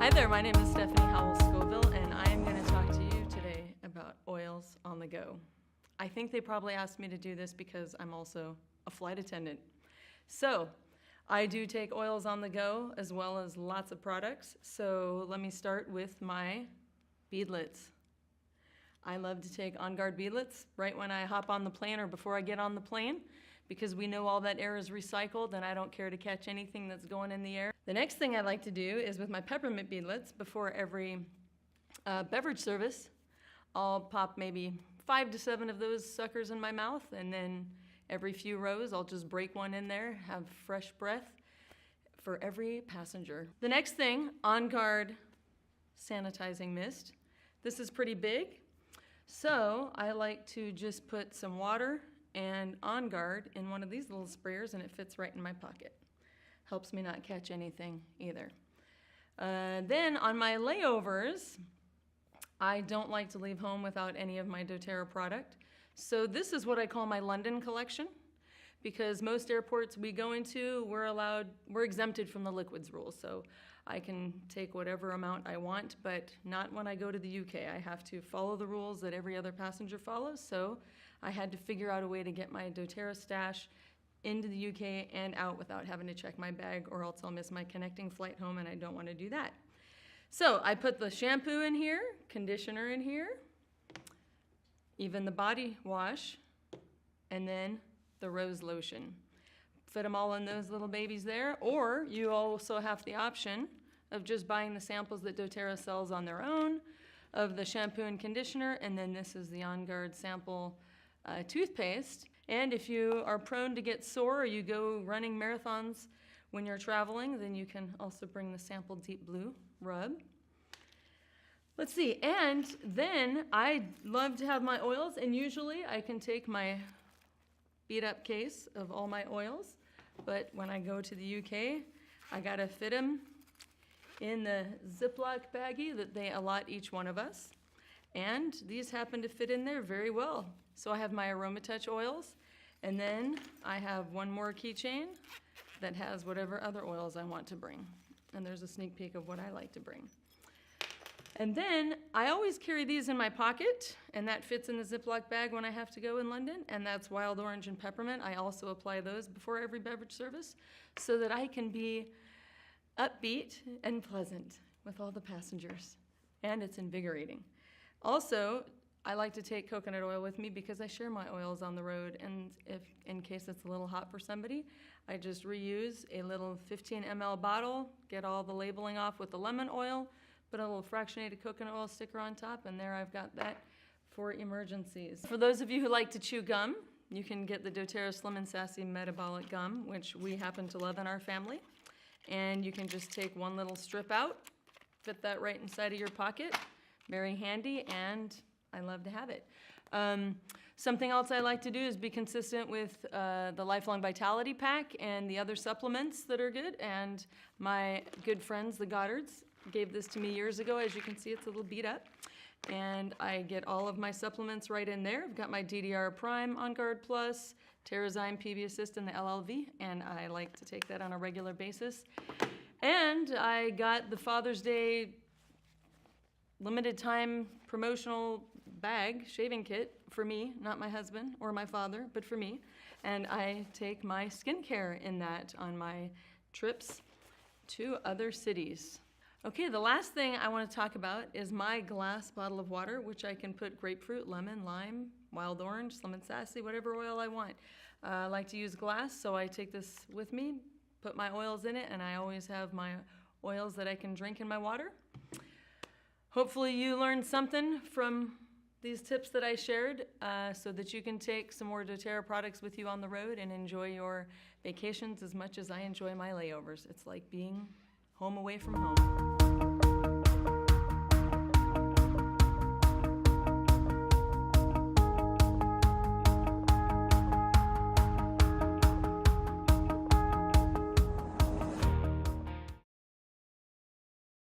Hi there, my name is Stephanie Howells-Scoville, and I am going to talk to you today about oils on the go. I think they probably asked me to do this because I'm also a flight attendant. So I do take oils on the go as well as lots of products. So let me start with my beadlets. I love to take On Guard beadlets right when I hop on the plane or before I get on the plane, because we know all that air is recycled and I don't care to catch anything that's going in the air. The next thing I like to do is with my peppermint beadlets, before every beverage service, I'll pop maybe 5 to 7 of those suckers in my mouth, and then every few rows I'll just break one in there, have fresh breath for every passenger. The next thing, On Guard sanitizing mist. This is pretty big, so I like to just put some water and On Guard in one of these little sprayers, and it fits right in my pocket. Helps me not catch anything either. Then on my layovers, I don't like to leave home without any of my doTERRA product. So this is what I call my London collection, because most airports we go into, we're exempted from the liquids rules. So I can take whatever amount I want, but not when I go to the UK. I have to follow the rules that every other passenger follows. So I had to figure out a way to get my doTERRA stash into the UK and out without having to check my bag, or else I'll miss my connecting flight home, and I don't want to do that. So I put the shampoo in here, conditioner in here, even the body wash, and then the rose lotion. Fit them all in those little babies there, or you also have the option of just buying the samples that doTERRA sells on their own of the shampoo and conditioner, and then this is the On Guard sample toothpaste. And if you are prone to get sore or you go running marathons when you're traveling, then you can also bring the sample Deep Blue rub. Let's see, and then I love to have my oils, and usually I can take my beat up case of all my oils, but when I go to the UK, I gotta fit them in the Ziploc baggie that they allot each one of us. And these happen to fit in there very well. So I have my AromaTouch oils, and then I have one more keychain that has whatever other oils I want to bring. And there's a sneak peek of what I like to bring. And then I always carry these in my pocket, and that fits in the Ziploc bag when I have to go in London, and that's wild orange and peppermint. I also apply those before every beverage service so that I can be upbeat and pleasant with all the passengers, and it's invigorating. Also, I like to take coconut oil with me because I share my oils on the road, and if in case it's a little hot for somebody, I just reuse a little 15 ml bottle, get all the labeling off with the lemon oil, put a little fractionated coconut oil sticker on top, and there I've got that for emergencies. For those of you who like to chew gum, you can get the doTERRA Slim and Sassy Metabolic Gum, which we happen to love in our family. And you can just take one little strip out, fit that right inside of your pocket. Very handy, and I love to have it. Something else I like to do is be consistent with the Lifelong Vitality Pack and the other supplements that are good. And my good friends, the Goddards, gave this to me years ago. As you can see, it's a little beat up. And I get all of my supplements right in there. I've got my DDR Prime, On Guard Plus, Terrazyme, PB Assist, and the LLV, and I like to take that on a regular basis. And I got the Father's Day limited time promotional bag, shaving kit, for me, not my husband or my father, but for me. And I take my skincare in that on my trips to other cities. Okay, the last thing I want to talk about is my glass bottle of water, which I can put grapefruit, lemon, lime, wild orange, Slim and Sassy, whatever oil I want. I like to use glass, so I take this with me, put my oils in it, and I always have my oils that I can drink in my water. Hopefully you learned something from these tips that I shared so that you can take some more doTERRA products with you on the road and enjoy your vacations as much as I enjoy my layovers. It's like being home away from home.